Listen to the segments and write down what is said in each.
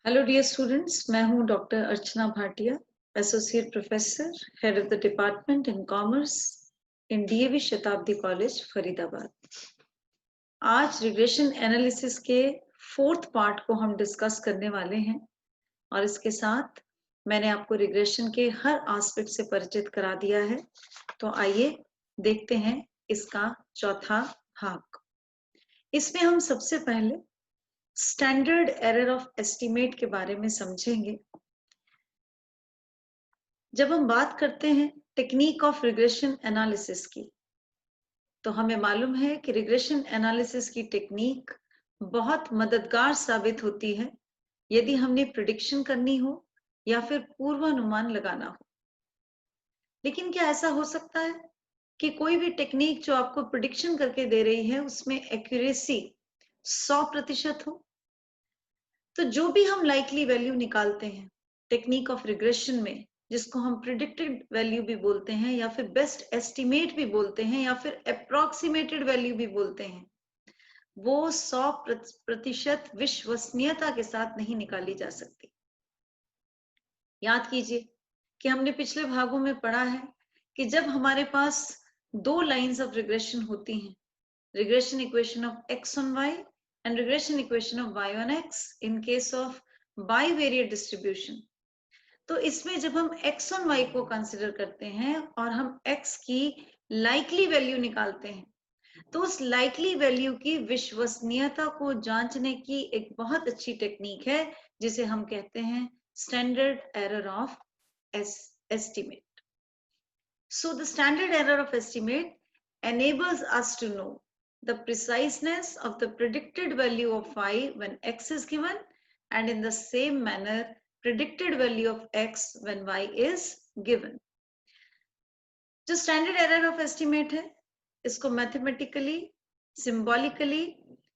Hello dear students, मैं हूं doctor Archana Bhatia, associate professor, head of the department in commerce in DAV शताब्दी college Faridabad. आज regression analysis के 4th part को हम डिस्कस करने वाले हैं और इसके साथ मैंने आपको रिग्रेशन के हर एस्पेक्ट से परिचित करा दिया है। तो आइए देखते हैं इसका चौथा भाग। इसमें हम सबसे पहले स्टैंडर्ड एरर ऑफ एस्टिमेट के बारे में समझेंगे। जब हम बात करते हैं टेक्निक ऑफ रिग्रेशन एनालिसिस की, तो हमें मालूम है कि रिग्रेशन एनालिसिस की टेक्निक बहुत मददगार साबित होती है यदि हमने प्रिडिक्शन करनी हो या फिर पूर्वानुमान लगाना हो। लेकिन क्या ऐसा हो सकता है कि कोई भी टेक्निक जो आपको प्रिडिक्शन करके दे रही है उसमें एक्यूरेसी 100% हो? तो जो भी हम लाइकली वैल्यू निकालते हैं टेक्निक ऑफ रिग्रेशन में, जिसको हम प्रिडिक्टेड वैल्यू भी बोलते हैं या फिर बेस्ट एस्टिमेट भी बोलते हैं या फिर अप्रोक्सीमेटेड वैल्यू भी बोलते हैं, वो 100% विश्वसनीयता के साथ नहीं निकाली जा सकती। याद कीजिए कि हमने पिछले भागों में पढ़ा है कि जब हमारे पास दो लाइंस ऑफ रिग्रेशन होती हैं, regression equation of x on y and regression equation of y on x in case of bivariate distribution, तो इसमें जब हम x on y को कंसिडर करते हैं और हम x की लाइकली वैल्यू निकालते हैं, तो उस लाइकली वैल्यू की विश्वसनीयता को जांचने की एक बहुत अच्छी टेक्निक है जिसे हम कहते हैं standard error of estimate. So the standard error of estimate enables us to know the preciseness of the predicted value of y when x is given, and in the same manner predicted value of x when y is given. जो standard error of estimate है, इसको mathematically symbolically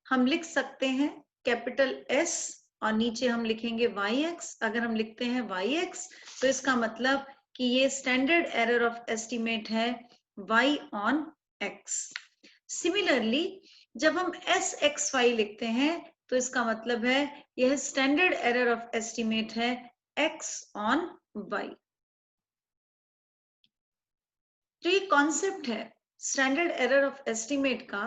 हम लिख सकते हैं capital S और नीचे हम लिखेंगे yx। अगर हम लिखते हैं yx तो इसका मतलब कि ये स्टैंडर्ड एरर ऑफ एस्टिमेट है y on x। सिमिलरली जब हम SXY लिखते हैं तो इसका मतलब है यह स्टैंडर्ड एरर ऑफ एस्टिमेट है x on y। तो ये कॉन्सेप्ट है स्टैंडर्ड एरर ऑफ एस्टिमेट का।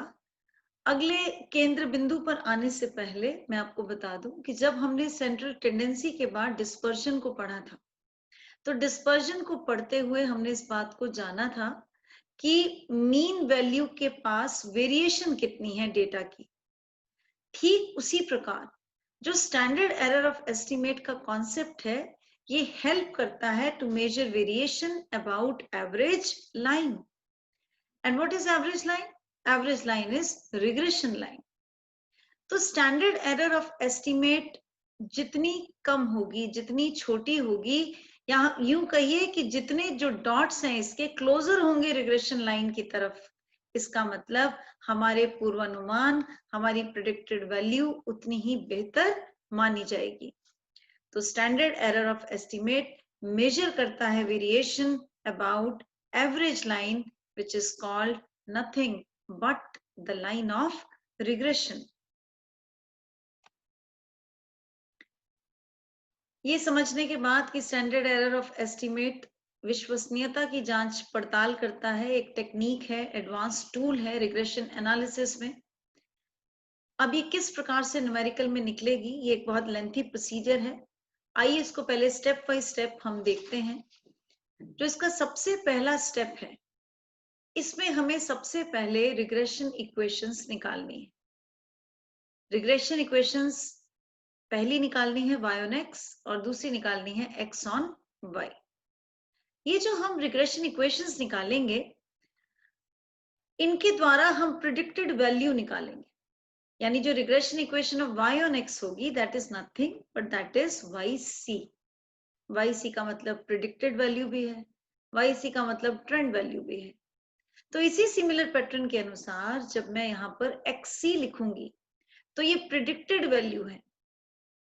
अगले केंद्र बिंदु पर आने से पहले मैं आपको बता दूं कि जब हमने सेंट्रल टेंडेंसी के बाद डिस्पर्जन को पढ़ा था, तो डिस्पर्जन को पढ़ते हुए हमने इस बात को जाना था कि मीन वैल्यू के पास वेरिएशन कितनी है डेटा की। ठीक उसी प्रकार जो स्टैंडर्ड एरर ऑफ एस्टिमेट का कॉन्सेप्ट है, ये हेल्प करता है to measure variation about average line. And what is average line? Average line is regression line. तो स्टैंडर्ड एरर ऑफ एस्टिमेट जितनी कम होगी, जितनी छोटी होगी, या यूं कहिए कि जितने जो डॉट्स हैं इसके क्लोजर होंगे रिग्रेशन लाइन की तरफ, इसका मतलब हमारे पूर्वानुमान, हमारी प्रेडिक्टेड वैल्यू उतनी ही बेहतर मानी जाएगी। तो standard error of estimate measure करता है variation about average line, which is called nothing but the line of regression. ये समझने के बाद कि स्टैंडर्ड एरर ऑफ एस्टिमेट विश्वसनीयता की जांच पड़ताल करता है, एक टेक्निक है, एडवांस टूल है रिग्रेशन एनालिसिस में। अब ये किस प्रकार से न्यूमेरिकल में निकलेगी, ये एक बहुत लेंथी प्रोसीजर है। आइए इसको पहले स्टेप बाय स्टेप हम देखते हैं। जो इसका सबसे पहला स्टेप है, इसमें हमें सबसे पहले रिग्रेशन इक्वेशंस निकालनी है। रिग्रेशन इक्वेशंस पहली निकालनी है y on x और दूसरी निकालनी है x on y। ये जो हम रिग्रेशन इक्वेशंस निकालेंगे, इनके द्वारा हम प्रिडिक्टेड वैल्यू निकालेंगे। यानी जो regression equation of y on x होगी, that is nothing but that is yc। yc का मतलब प्रिडिक्टेड वैल्यू भी है, yc का मतलब ट्रेंड वैल्यू भी है। तो इसी सिमिलर पैटर्न के अनुसार जब मैं यहाँ पर xc लिखूंगी, तो ये प्रिडिक्टेड वैल्यू है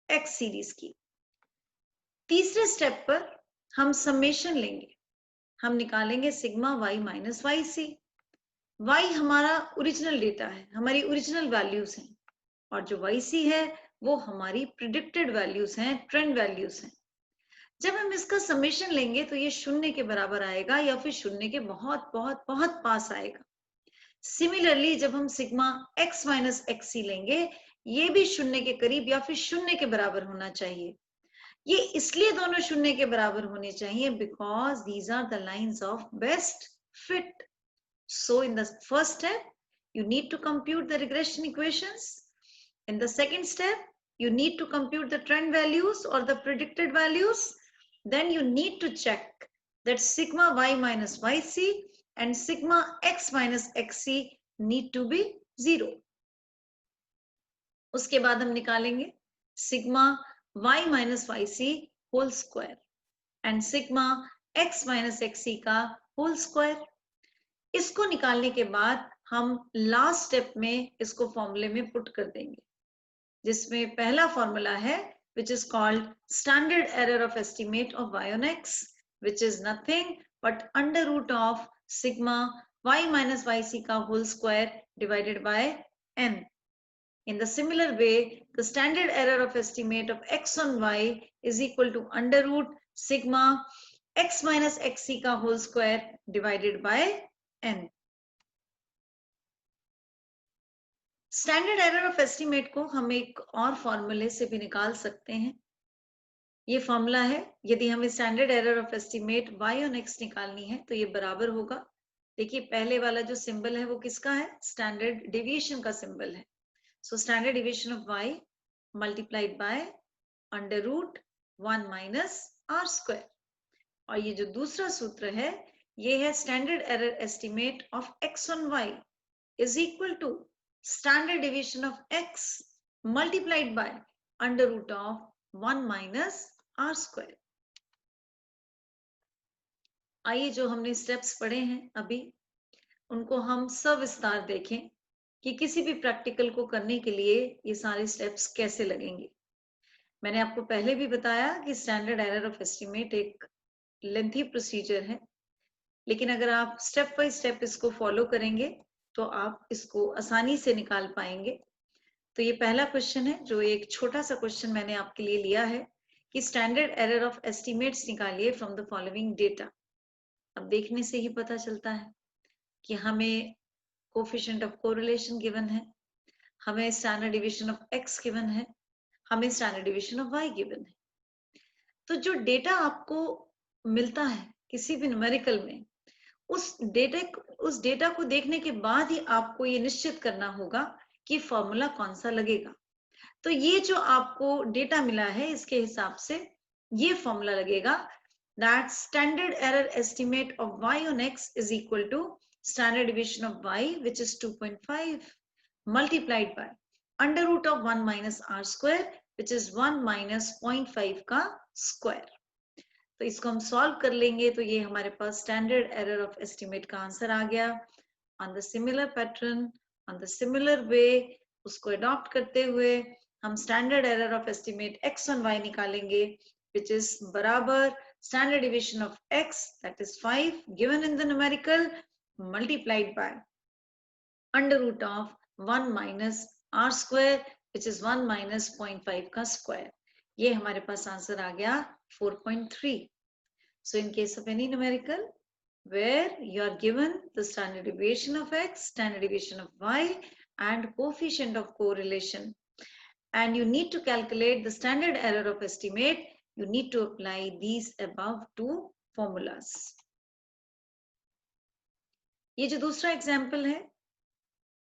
x सीरीज की। तीसरे स्टेप पर हम समेशन लेंगे, हम निकालेंगे sigma y minus yc। y हमारा ओरिजिनल डेटा है, हमारी ओरिजिनल वैल्यूज हैं, और जो yc है वो हमारी प्रिडिक्टेड वैल्यूज हैं, ट्रेंड वैल्यूज हैं। जब हम इसका समेशन लेंगे तो ये शून्य के बराबर आएगा या फिर शून्य के बहुत बहुत बहुत पास आएगा। सिमिलरली जब हम सिग्मा x माइनस एक्सी लेंगे, ये भी शून्य के करीब या फिर शून्य के बराबर होना चाहिए। ये इसलिए दोनों शून्य के बराबर होने चाहिए because these are the lines of best fit. So in the first step you need to compute the regression equations. In the second step, you need to compute the trend values or the predicted values. Then you need to check that sigma y minus yc and sigma x minus xc need to be 0. उसके बाद हम निकालेंगे sigma y minus yc whole square and sigma x minus xc का whole square. इसको निकालने के बाद हम लास्ट स्टेप में इसको फॉर्मूले में पुट कर देंगे, जिसमें पहला फॉर्मूला है which is called standard error of estimate of y on x, which is nothing but under root of sigma y minus yc का whole square divided by n. In the similar way, the standard error of estimate of x on y is equal to under root sigma x minus xc का whole square divided by n. Standard error of estimate को हम एक और फॉर्मूले से भी निकाल सकते हैं। ये फॉर्मूला है, यदि हमें standard error of estimate y on x निकालनी है तो ये बराबर होगा। देखिए पहले वाला जो सिंबल है वो किसका है? स्टैंडर्ड डेविएशन का सिंबल है। So standard deviation of y multiplied by under root 1 minus R square. और ये जो दूसरा सूत्र है ये है standard error estimate of x on y is equal to standard deviation of x multiplied by under root of 1 minus r square. आइए जो हमने स्टेप्स पढ़े हैं अभी उनको हम सविस्तार देखें कि किसी भी प्रैक्टिकल को करने के लिए ये सारे स्टेप्स कैसे लगेंगे। मैंने आपको पहले भी बताया कि स्टैंडर्ड एरर ऑफ एस्टिमेट एक लेंथी प्रोसीजर है, लेकिन अगर आप स्टेप बाय स्टेप इसको फॉलो करेंगे तो आप इसको आसानी से निकाल पाएंगे। तो ये पहला क्वेश्चन है, जो एक छोटा सा क्वेश्चन मैंने आपके लिए लिया है कि स्टैंडर्ड एरर ऑफ एस्टिमेट्स निकालिए फ्रॉम द फॉलोइंग डेटा। अब देखने से ही पता चलता है कि हमें कोफिशिएंट ऑफ कोरिलेशन गिवन है, हमें standard division of X given है, हमें standard division of Y given है। तो जो डेटा आपको मिलता है किसी भी न्यूमेरिकल में, उस डेटा को देखने के बाद ही आपको ये निश्चित करना होगा कि फॉर्मूला कौन सा लगेगा। तो ये जो आपको डेटा मिला है इसके हिसाब से ये फॉर्मूला लगेगा, that standard error estimate of y on x is equal to standard deviation of y which is 2.5 multiplied by under root of 1 minus r square which is 1 minus 0.5 का स्क्वायर। तो इसको हम सॉल्व कर लेंगे तो ये हमारे पास स्टैंडर्ड एरर ऑफ एस्टिमेट का आंसर आ गया। On the similar pattern, on the similar way, उसको अडॉप्ट करते हुए हम standard error of estimate x on y निकालेंगे which is बराबर standard deviation of x that is 5 given in the numerical multiplied by under root of 1 minus r square which is 1 minus 0.5 का square. ये हमारे पास answer आ गया 4.3. So in case of any numerical where you are given the standard deviation of x, standard deviation of y and coefficient of correlation and you need to calculate the standard error of estimate, you need to apply these above two formulas. ये जो दूसरा example है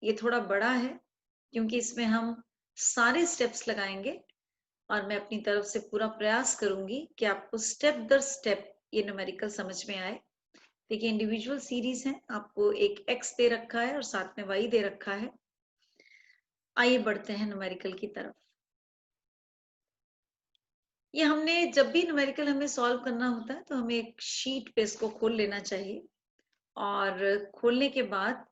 ये थोड़ा बड़ा है क्योंकि इसमें हम सारे स्टेप्स लगाएंगे और मैं अपनी तरफ से पूरा प्रयास करूंगी कि आपको स्टेप दर स्टेप ये न्यूमेरिकल समझ में आए। देखिए इंडिविजुअल सीरीज है, आपको एक x दे रखा है और साथ में y दे रखा है। आइए बढ़ते हैं न्यूमेरिकल की तरफ। ये हमने जब भी न्यूमेरिकल हमें सॉल्व करना होता है तो हमें एक शीट पे इसको खोल लेना चाहिए और खोलने के बाद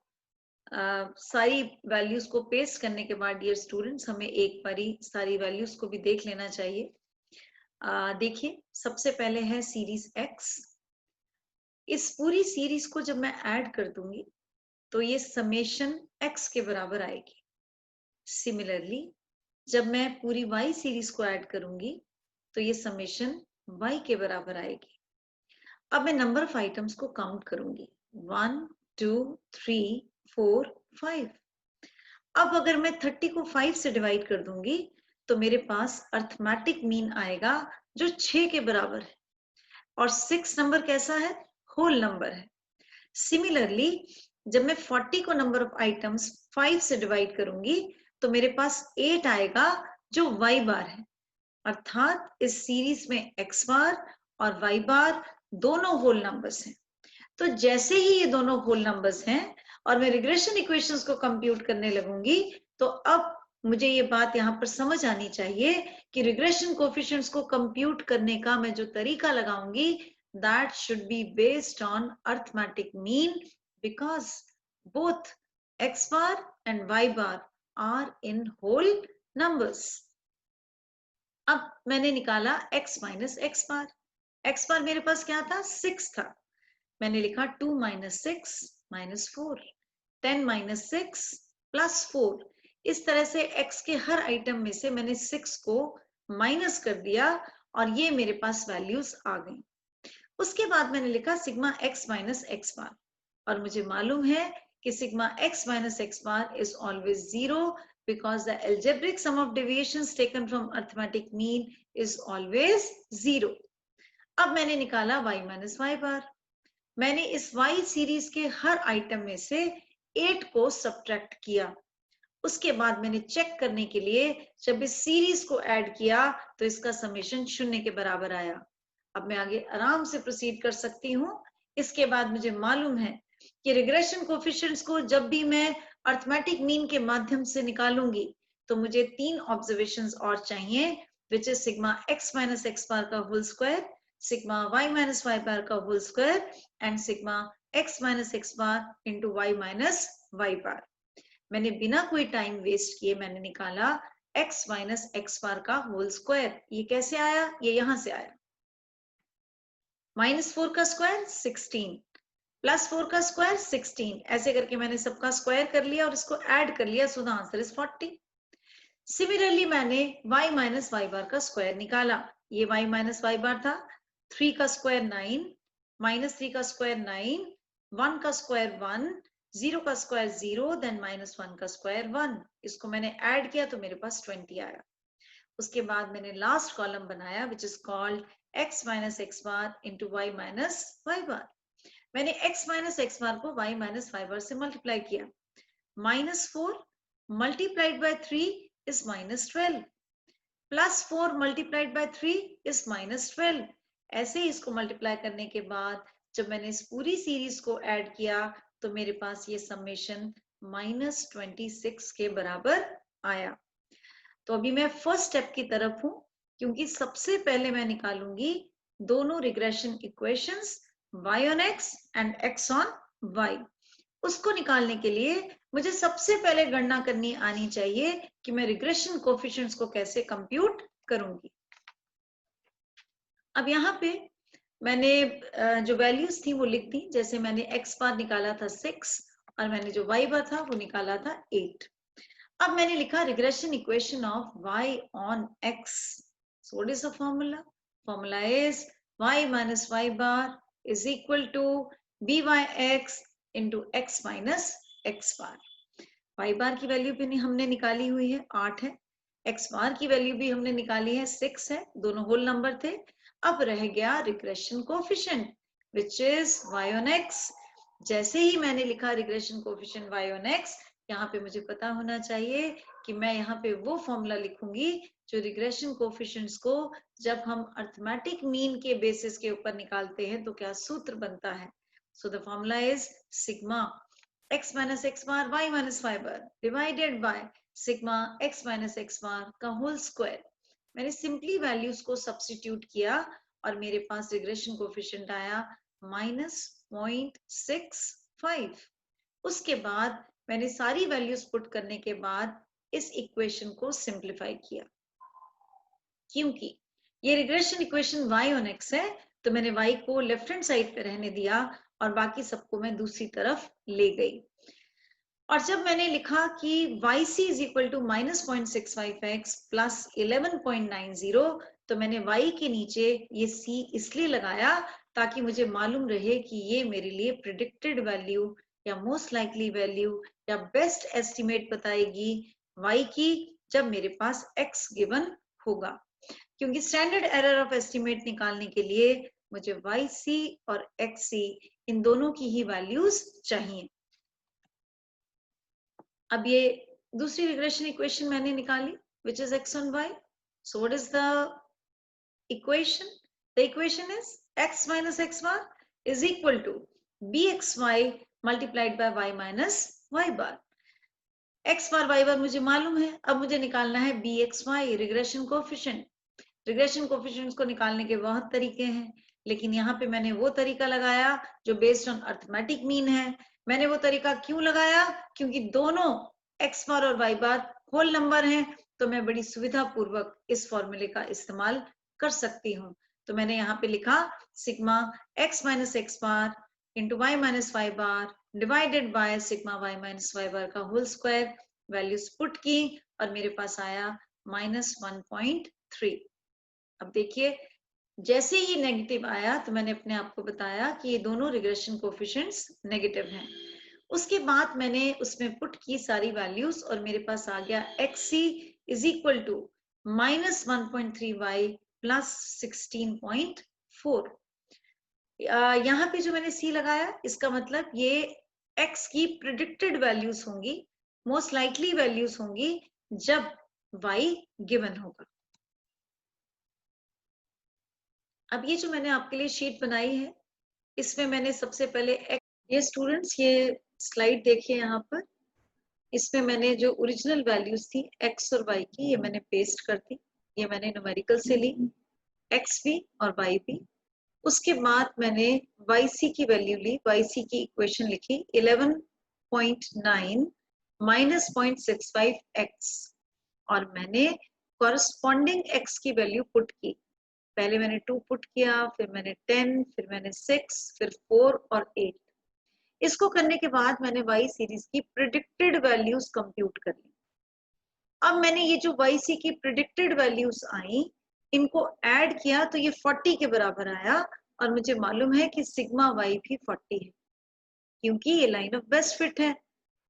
सारी वैल्यूज को पेस्ट करने के बाद डियर स्टूडेंट्स हमें एक बारी सारी वैल्यूज को भी देख लेना चाहिए। देखिए सबसे पहले है सीरीज x। इस पूरी सीरीज को जब मैं ऐड कर दूंगी तो ये समेशन x के बराबर आएगी। सिमिलरली जब मैं पूरी y सीरीज को ऐड करूंगी तो ये समेशन y के बराबर आएगी। अब मैं नंबर ऑफ आइटम्स को काउंट करूंगी 1 2 3 4 5। अब अगर मैं 30 को 5 से डिवाइड कर दूंगी तो मेरे पास अर्थमेटिक मीन आएगा जो 6 के बराबर है। और 6 नंबर कैसा है? होल नंबर है। सिमिलरली जब मैं 40 को नंबर ऑफ आइटम्स 5 से डिवाइड करूंगी तो मेरे पास 8 आएगा जो y बार है। अर्थात इस सीरीज में x बार और y बार दोनों होल नंबर्स हैं। तो जैसे ही ये दोनों होल नंबर्स हैं और मैं रिग्रेशन इक्वेशंस को कंप्यूट करने लगूंगी तो अब मुझे ये बात यहाँ पर समझ आनी चाहिए कि रिग्रेशन कोफिशिएंट्स को कंप्यूट करने का मैं जो तरीका लगाऊंगी that should be based on arithmetic mean because both x bar and y bar are in whole numbers. अब मैंने निकाला x माइनस एक्स बार। x बार मेरे पास क्या था? 6 था। मैंने लिखा 2 माइनस 6 माइनस 4, 10 माइनस 6 प्लस 4। इस तरह से x के हर आइटम में से मैंने 6 को माइनस कर दिया और ये मेरे पास वैल्यूज आ गई। उसके बाद मैंने लिखा सिग्मा x माइनस एक्स बार और मुझे मालूम है कि sigma x minus x bar is always 0 because the algebraic sum of deviations taken from arithmetic mean is always 0. अब मैंने निकाला y माइनस वाई बार। मैंने इस y सीरीज के हर आइटम में से 8 को सब्ट्रैक्ट किया। उसके बाद मैंने चेक करने के लिए जब इस सीरीज को ऐड किया तो इसका समेशन 0 के बराबर आया। अब मैं आगे आराम से प्रोसीड कर सकती हूँ। इसके बाद मुझे मालूम है कि रिग्रेशन कोफिशिएंट्स को जब भी मैं अर्थमेटिक मीन के माध्यम से निकालूंगी तो मुझे 3 ऑब्जर्वेशंस और चाहिए, which is sigma x minus x bar का whole square, sigma y minus y bar का whole square and sigma x minus x bar into y minus y bar. मैंने बिना कोई टाइम वेस्ट किए मैंने निकाला x माइनस एक्स बार का whole square. ये कैसे आया? ये यहां से आया। -4 का स्क्वायर 16 प्लस 4 का स्क्वायर 16, ऐसे करके मैंने सबका स्क्वायर कर लिया और इसको ऐड कर लिया, so the answer is 40। Similarly मैंने y माइनस वाई बार का स्क्वायर निकाला। ये y माइनस वाई बार था। 3 का स्क्वायर 9, माइनस 3 का स्क्वायर 9, 1 का स्क्वायर 1, 0 का स्क्वायर 0, देन -1 का स्क्वायर 1। इसको मैंने ऐड किया तो मेरे पास 20 आया। उसके बाद मैंने लास्ट कॉलम बनाया which is called x minus x bar into y minus y bar. मैंने x माइनस एक्स बार को y माइनस वाई बार से मल्टीप्लाई किया। -4 multiplied by 3 is -12, plus 4 multiplied by 3 is -12। ऐसे ही इसको मल्टीप्लाई करने के बाद जब मैंने इस पूरी सीरीज को ऐड किया तो मेरे पास ये समेशन -26 के बराबर आया। तो अभी मैं फर्स्ट स्टेप की तरफ हूं क्योंकि सबसे पहले मैं निकालूंगी दोनों regression equations y on x and x on y। उसको निकालने के लिए मुझे सबसे पहले गणना करनी आनी चाहिए कि मैं रिग्रेशन कोफिशिएंट्स को कैसे कंप्यूट करूंगी। अब यहाँ पे मैंने जो वैल्यूज थी वो लिख दी। जैसे मैंने x बार निकाला था 6 और मैंने जो y बार था वो निकाला था 8। अब मैंने लिखा regression equation of y on x. So what is the formula? Formula is y minus y bar is equal to byx into x minus x bar. y बार की वैल्यू भी हमने निकाली हुई है 8 है, x बार की वैल्यू भी हमने निकाली है 6 है, दोनों होल नंबर थे। अब रह गया regression coefficient which is y on x. जैसे ही मैंने लिखा regression coefficient y on x, यहाँ पे मुझे पता होना चाहिए कि मैं यहाँ पे वो फॉर्मूला लिखूंगी जो रिग्रेशन कोफिशिएंट्स को जब हम अर्थमेटिक मीन के बेसिस के ऊपर निकालते हैं तो क्या सूत्र बनता है। So the formula is sigma x minus x bar y minus y bar divided by sigma x minus x bar का होल स्क्वायर। मैंने सिंपली वैल्यूज को सब्स्टिट्यूट किया और मेरे पास रिग्रेशन कोफिशिएंट आया -0.65। उसके बाद मैंने सारी वैल्यूज पुट करने के बाद इस इक्वेशन को सिंप्लीफाई किया। क्योंकि ये regression equation y on x है तो मैंने y को लेफ्ट हैंड साइड पे रहने दिया और बाकी सबको मैं दूसरी तरफ ले गई। और जब मैंने लिखा कि yc is equal to -0.65x plus 11.90, तो मैंने y के नीचे ये c इसलिए लगाया ताकि मुझे मालूम रहे कि ये मेरे लिए प्रिडिक्टेड वैल्यू या मोस्ट लाइकली वैल्यू या बेस्ट एस्टिमेट बताएगी y की, जब मेरे पास x गिवन होगा। क्योंकि स्टैंडर्ड एरर ऑफ एस्टिमेट निकालने के लिए मुझे yc और xc इन दोनों की ही वैल्यूज चाहिए। अब ये दूसरी रिग्रेशन इक्वेशन मैंने निकाली, which is x on y. So what is the equation? The equation is x minus x bar is equal to bxy multiplied by y minus y bar. x bar y bar मुझे मालूम है, अब मुझे निकालना है bxy regression coefficient. Regression coefficients को निकालने के बहुत तरीके हैं, लेकिन यहाँ पे मैंने वो तरीका लगाया जो बेस्ड ऑन अर्थमेटिक मीन है। मैंने वो तरीका क्यों लगाया? क्योंकि दोनों x बार और y बार होल नंबर हैं, तो मैं बड़ी सुविधा पूर्वक इस फॉर्मूले का इस्तेमाल कर सकती हूँ। तो मैंने यहाँ पे लिखा sigma x minus x bar into y minus y bar divided by sigma y minus y bar का होल स्क्वायर। वैल्यूज पुट की और मेरे पास आया -1.3। अब देखिए, जैसे ही नेगेटिव आया तो मैंने अपने आप को बताया कि ये दोनों रिग्रेशन कोफिशिएंट्स नेगेटिव हैं। उसके बाद मैंने उसमें पुट की सारी वैल्यूज और मेरे पास आ गया xc is equal to -1.3y plus 16.4। यहाँ पे जो मैंने c लगाया, इसका मतलब ये x की प्रिडिक्टेड वैल्यूज होंगी, मोस्ट लाइकली वैल्यूज होंगी जब y गिवन होगा। अब ये जो मैंने आपके लिए शीट बनाई है, इसमें मैंने सबसे पहले ये स्टूडेंट्स ये स्लाइड देखिए, यहाँ पर इसमें मैंने जो ओरिजिनल वैल्यूज थी x और y की, ये मैंने पेस्ट कर दी। ये मैंने न्यूमेरिकल से ली, x भी और y भी। उसके बाद मैंने yc की वैल्यू ली, yc की इक्वेशन लिखी 11.9 माइनस 0.65x, और मैंने कॉरस्पॉन्डिंग x की वैल्यू पुट की। पहले मैंने 2 पुट किया, फिर मैंने 10, फिर मैंने 6, फिर 4 और 8। इसको करने के बाद मैंने y सीरीज की प्रिडिक्टेड वैल्यूज कंप्यूट कर ली। अब मैंने ये जो yc की प्रिडिक्टेड वैल्यूज आई, इनको ऐड किया तो ये 40 के बराबर आया, और मुझे मालूम है कि सिग्मा y भी 40 है, क्योंकि ये लाइन ऑफ बेस्ट फिट है।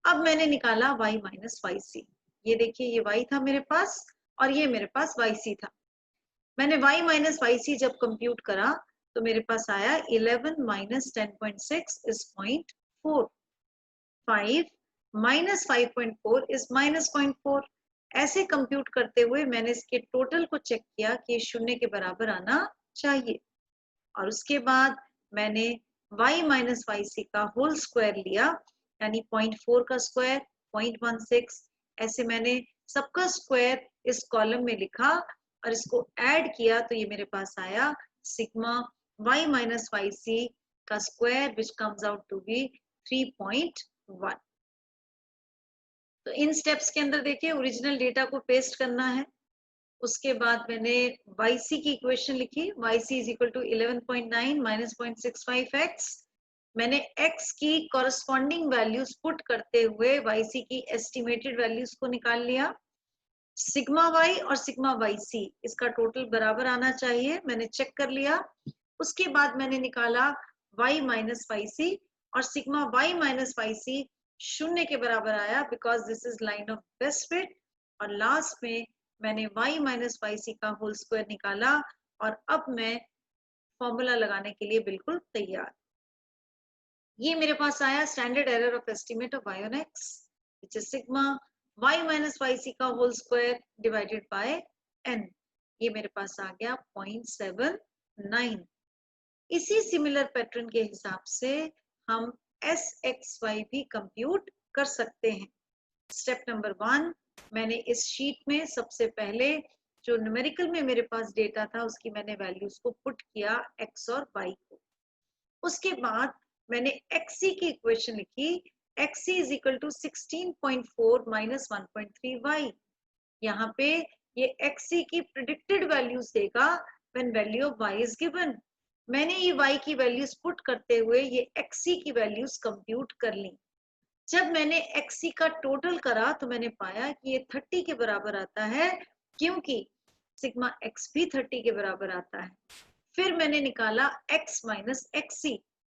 अब मैंने निकाला y माइनस yc। ये देखिए, ये y था मेरे पास और ये मेरे पास yc था। मैंने y माइनस yc जब कंप्यूट करा तो मेरे पास आया 11 minus 10.6 is 0.4, 5 minus 5.4 is minus 0.4। ऐसे कंप्यूट करते हुए मैंने इसके टोटल को चेक किया कि ये शून्य के बराबर आना चाहिए, और उसके बाद मैंने y माइनस yc का होल स्क्वायर लिया, यानी 0.4 का स्क्वायर 0.16। ऐसे मैंने सबका स्क्वायर इस कॉलम में लिखा और इसको ऐड किया, तो ये मेरे पास आया सिग्मा y माइनस yc का square which comes out to be 3.1। तो इन स्टेप्स के अंदर देखिए, ओरिजिनल डेटा को पेस्ट करना है। उसके बाद मैंने yc की इक्वेशन लिखी, yc is equal to 11.9 minus 0.65x। मैंने x की कॉरस्पॉन्डिंग वैल्यूज पुट करते हुए yc की एस्टिमेटेड वैल्यूज को निकाल लिया। सिग्मा y और सिग्मा yc इसका टोटल बराबर आना चाहिए, मैंने चेक कर लिया। उसके बाद मैंने निकाला y माइनस yc, और सिग्मा y माइनस yc शून्य के बराबर आया, because this is line of best fit. और लास्ट में मैंने y माइनस yc का होल स्क्वायर निकाला, और अब मैं फॉर्मूला लगाने के लिए बिल्कुल तैयार। ये मेरे पास आया standard error of estimate of y on x, which is sigma y minus yc का whole square divided by n। ये मेरे पास आ गया 0.79। इसी सिमिलर पैटर्न के हिसाब से हम SXY भी कंप्यूट कर सकते हैं। स्टेप नंबर 1, मैंने इस शीट में सबसे पहले जो न्यूमेरिकल में मेरे पास डेटा था उसकी मैंने वैल्यूज को पुट किया x और y को। उसके बाद मैंने xc की इक्वेशन लिखी, xc is equal to 16.4 minus 1.3y। यहाँ पे ये xc की प्रिडिक्टेड वैल्यूज देगा when value of y is given. मैंने ये y की वैल्यूज पुट करते हुए ये xc की वैल्यूज कंप्यूट कर ली। जब मैंने XC का टोटल करा तो मैंने पाया कि ये 30 के बराबर आता है, क्योंकि सिग्मा X भी 30 के बराबर आता है। फिर मैंने निकाला X माइनस XC,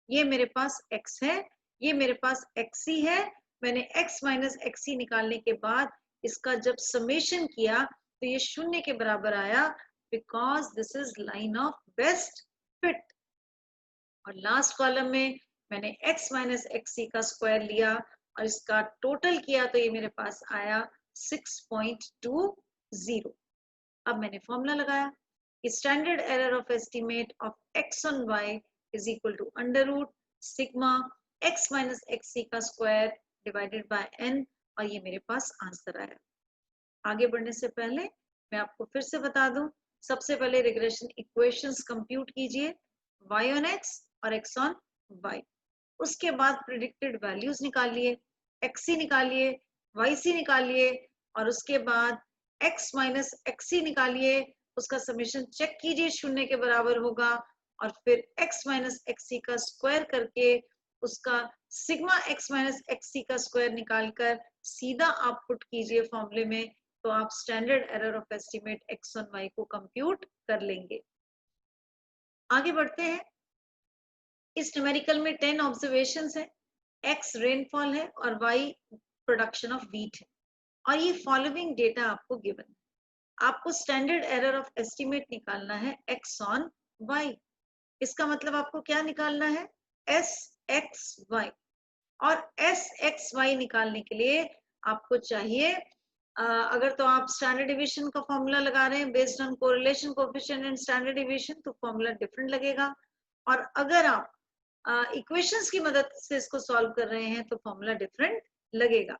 ये मेरे पास X है, ये मेरे पास XC है। मैंने X माइनस XC निकालने के बाद इसका जब समेशन किया तो ये 0 के बराबर आया, because this is line of best fit. और लास्ट कॉलम में मैंने x माइनस XC का स्क्वायर लिया और इसका टोटल किया तो ये मेरे पास आया 6.20। अब मैंने फॉर्मूला लगाया कि standard error of estimate of x on y is equal to under root sigma x minus XC का स्क्वायर डिवाइडेड बाय n, और ये मेरे पास आंसर आया। आगे बढ़ने से पहले मैं आपको फिर से बता दूं, सबसे पहले रिग्रेशन इक्वेशंस कंप्यूट कीजिए, y ऑन x और x ऑन y। उसके बाद प्रिडिक्टेड वैल्यूज निकालिए, XC निकालिए, YC निकालिए, और उसके बाद x माइनस XC निकालिए, उसका समेशन चेक कीजिए 0 के बराबर होगा, और फिर x माइनस XC का स्क्वायर करके उसका सिग्मा x माइनस XC का स्क्वायर निकालकर सीधा आप पुट कीजिए फॉर्मूले में, तो आप standard error of estimate x on y को कंप्यूट कर लेंगे। आगे बढ़ते हैं। इस न्यूमेरिकल में 10 ऑब्जर्वेशंस है, x रेनफॉल है और y प्रोडक्शन ऑफ व्हीट है, और ये फॉलोइंग डेटा आपको गिवन है। आपको स्टैंडर्ड एरर ऑफ एस्टिमेट निकालना है x ऑन y। इसका मतलब आपको क्या निकालना है, SXY। और SXY निकालने के लिए आपको चाहिए, अगर तो आप स्टैंडर्ड डिवीजन का फॉर्मूला लगा रहे हैं based on correlation coefficient and standard division, तो फॉर्मूला डिफरेंट लगेगा। और अगर आप इक्वेशंस की मदद से इसको सॉल्व कर रहे हैं तो फॉर्मूला डिफरेंट लगेगा।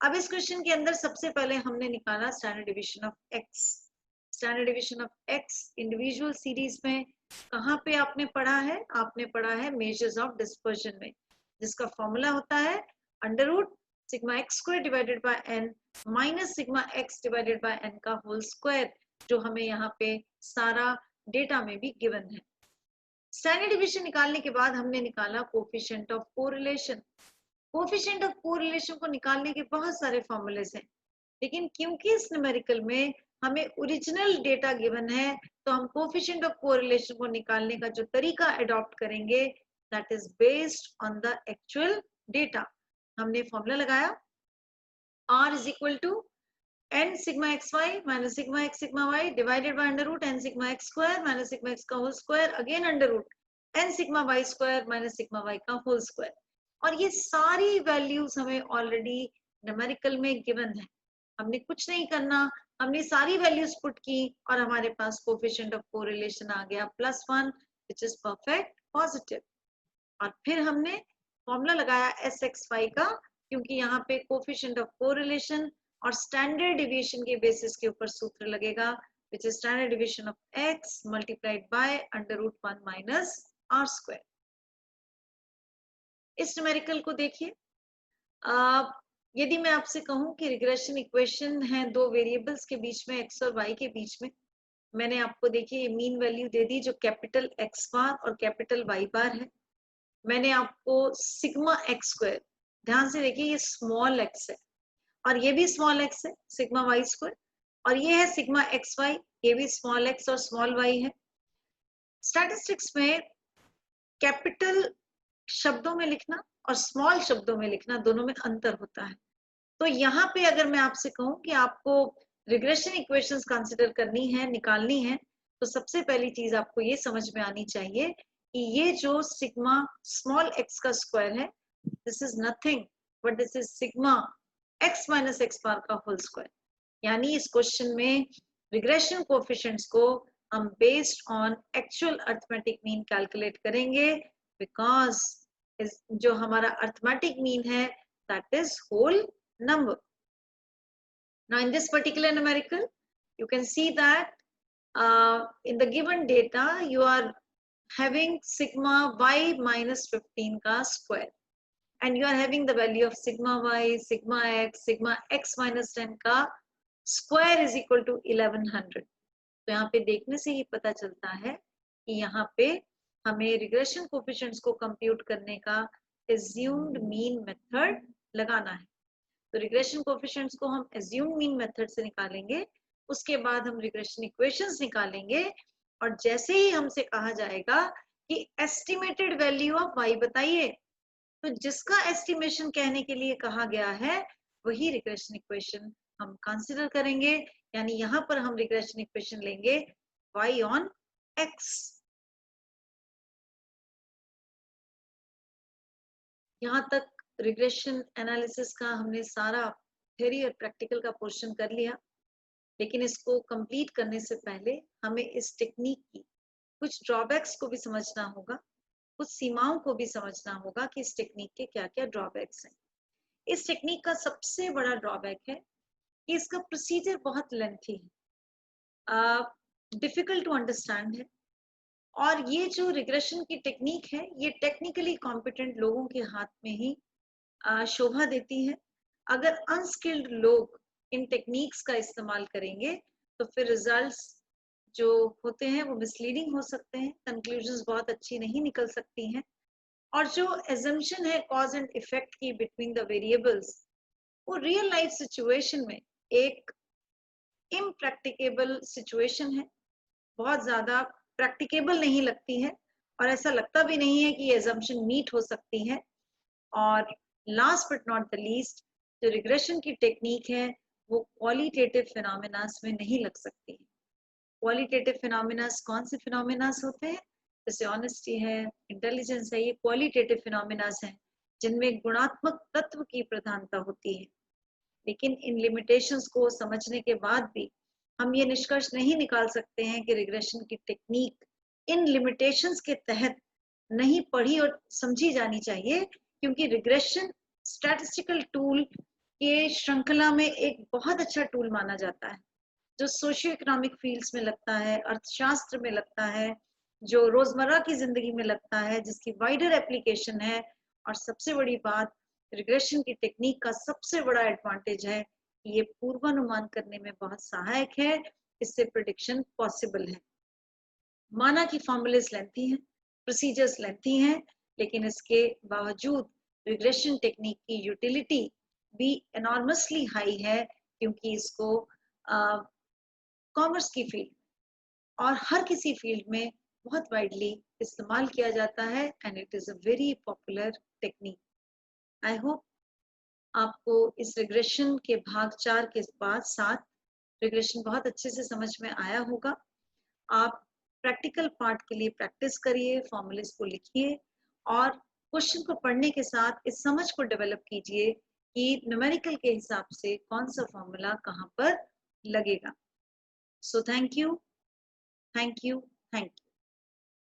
अब इस क्वेश्चन के अंदर सबसे पहले हमने निकाला standard division of x। Standard division of x individual series में कहाँ पे आपने पढ़ा है, आपने पढ़ा है मेजर्स ऑफ डिस्पर्जन में, जिसका फॉर्मूला होता है under root sigma x square divided by n minus sigma x divided by n का होल स्क्वायर, जो हमें यहाँ पे सारा डेटा में भी गिवन है। स्टैंडर्ड डिवीजन निकालने के बाद हमने निकाला coefficient of correlation. Coefficient of correlation को निकालने के बहुत सारे फॉर्मूलेस हैं, लेकिन क्योंकि इस न्यूमेरिकल में हमें ओरिजिनल डेटा गिवन है, तो हम कोफिशिएंट ऑफ कोरिलेशन को निकालने का जो तरीका अडॉप्ट करेंगे that is based on the actual data. हमने फॉर्मूला लगाया R is equal to n sigma xy minus sigma x sigma y divided by under root n sigma x square minus sigma x का whole square again under root n sigma y square minus sigma y का whole square. और ये सारी values हमें already numerical में given है, हमने कुछ नहीं करना, हमने सारी वैल्यूज पुट की और हमारे पास कोफिशिएंट ऑफ कोरिलेशन आ गया +1 व्हिच इज परफेक्ट पॉजिटिव। और फिर हमने फॉर्मूला लगाया SXY का, क्योंकि यहाँ पे कोफिशिएंट ऑफ कोरिलेशन और स्टैंडर्ड डिवीजन के बेसिस के ऊपर सूत्र लगेगा, which is standard division of x multiplied by under root 1 minus r square। इस न्यूमेरिकल को देखिए, यदि मैं आपसे कहूं कि रिग्रेशन इक्वेशन है दो वेरिएबल्स के बीच में x और y के बीच में, मैंने आपको देखिए मीन वैल्यू दे दी जो कैपिटल x बार और कैपिटल y बार है। मैंने आपको सिग्मा x स्क्वायर, ध्यान से देखिए ये स्मॉल x है और ये भी स्मॉल x है सिग्मा y स्क्वायर, और ये है सिग्मा xy, ये भी स्मॉल x और स्मॉल y है। स्टैटिस्टिक्स में कैपिटल शब्दों में लिखना और स्मॉल शब्दों में लिखना दोनों में अंतर होता है। तो यहाँ पे अगर मैं आपसे कहूँ कि आपको रिग्रेशन इक्वेशंस कंसीडर करनी है, निकालनी है, तो सबसे पहली चीज आपको ये समझ में आनी चाहिए कि ये जो सिग्मा स्मॉल x का स्क्वायर है, this is nothing but this is sigma x minus x बार का होल स्क्वायर। यानी इस क्वेश्चन में रिग्रेशन कोएफिशिएंट्स को हम based on actual arithmetic mean calculate करेंगे, बिकॉज जो हमारा अरिथमेटिक मीन है that is whole number. Now in this particular numerical you can see that in the given data you are having sigma y minus 15 ka square and you are having the value of sigma y, sigma x minus 10 ka square is equal to 1100। तो यहाँ पे देखने से ही पता चलता है कि यहाँ पे हमें रिग्रेशन कोएफिशिएंट्स को कंप्यूट करने का assumed mean method लगाना है। तो रिग्रेशन कोएफिशिएंट्स को हम एज्यूम मीन मेथड से निकालेंगे, उसके बाद हम रिग्रेशन इक्वेशंस निकालेंगे, और जैसे ही हमसे कहा जाएगा कि एस्टिमेटेड वैल्यू ऑफ y बताइए, तो जिसका एस्टिमेशन कहने के लिए कहा गया है वही रिग्रेशन इक्वेशन हम कंसीडर करेंगे। यानी यहाँ पर हम रिग्रेशन इक्वेशन लेंगे y on x। यहाँ तक रिग्रेशन एनालिसिस का हमने सारा थ्योरी और प्रैक्टिकल का पोर्शन कर लिया, लेकिन इसको कंप्लीट करने से पहले हमें इस टेक्निक की कुछ ड्रॉबैक्स को भी समझना होगा, कुछ सीमाओं को भी समझना होगा कि इस टेक्निक के क्या क्या ड्रॉबैक्स हैं। इस टेक्निक का सबसे बड़ा ड्रॉबैक है कि इसका प्रोसीजर बहुत लेंथी है, डिफिकल्ट टू अंडरस्टैंड है, और ये जो रिग्रेशन की टेक्निक है ये टेक्निकली कॉम्पिटेंट लोगों के हाथ में ही शोभा देती है। अगर अनस्किल्ड लोग इन टेक्निक्स का इस्तेमाल करेंगे तो फिर रिजल्ट्स जो होते हैं वो मिसलीडिंग हो सकते हैं, कंक्लूजन्स बहुत अच्छी नहीं निकल सकती हैं, और जो एजम्पशन है कॉज एंड इफेक्ट की बिटवीन द वेरिएबल्स, वो रियल लाइफ सिचुएशन में एक इम्प्रैक्टिकेबल सिचुएशन है, बहुत ज्यादा प्रैक्टिकेबल नहीं लगती है, और ऐसा लगता भी नहीं है कि ये एजम्पशन मीट हो सकती है। और last but not the least, जो रिग्रेशन की टेक्निक है वो क्वालिटेटिव फिनोमेनास में नहीं लग सकती है। क्वालिटेटिव फिनोमेनास कौन से फिनोमेनास होते हैं? जैसे ऑनेस्टी है, इंटेलिजेंस है, ये क्वालिटेटिव फिनोमेनास हैं जिनमें गुणात्मक तत्व की प्रधानता होती है। लेकिन इन लिमिटेशंस को समझने के बाद भी हम ये निष्कर्ष नहीं निकाल सकते हैं कि रिग्रेशन की टेक्निक इन लिमिटेशंस के तहत नहीं पढ़ी और समझी जानी चाहिए, क्योंकि रिग्रेशन स्टैटिस्टिकल टूल के श्रृंखला में एक बहुत अच्छा टूल माना जाता है, जो सोशियो इकोनॉमिक फील्ड्स में लगता है, अर्थशास्त्र में लगता है, जो रोजमर्रा की जिंदगी में लगता है, जिसकी वाइडर एप्लीकेशन है। और सबसे बड़ी बात, रिग्रेशन की टेक्निक का सबसे बड़ा एडवांटेज है कि ये पूर्वानुमान करने में बहुत सहायक है, इससे प्रेडिक्शन पॉसिबल है। माना कि फॉर्मूलेस लेंथी हैं, प्रोसीजर्स लेंथी हैं, लेकिन इसके बावजूद रिग्रेशन टेक्निक की यूटिलिटी भी एनॉर्मसली हाई है, क्योंकि इसको कॉमर्स की फील्ड और हर किसी फील्ड में बहुत वाइडली इस्तेमाल किया जाता है, and it is a very popular technique. I hope आपको इस रिग्रेशन के भाग 4 के बाद 7 रिग्रेशन बहुत अच्छे से समझ में आया होगा। आप प्रैक्टिकल पार्ट के लिए प्रैक्टिस करिए, फॉर्मूलेस को लिखिए, और क्वेश्चन को पढ़ने के साथ इस समझ को डेवलप कीजिए कि न्यूमेरिकल के हिसाब से कौन सा फॉर्मूला कहाँ पर लगेगा। So thank you, thank you, thank you.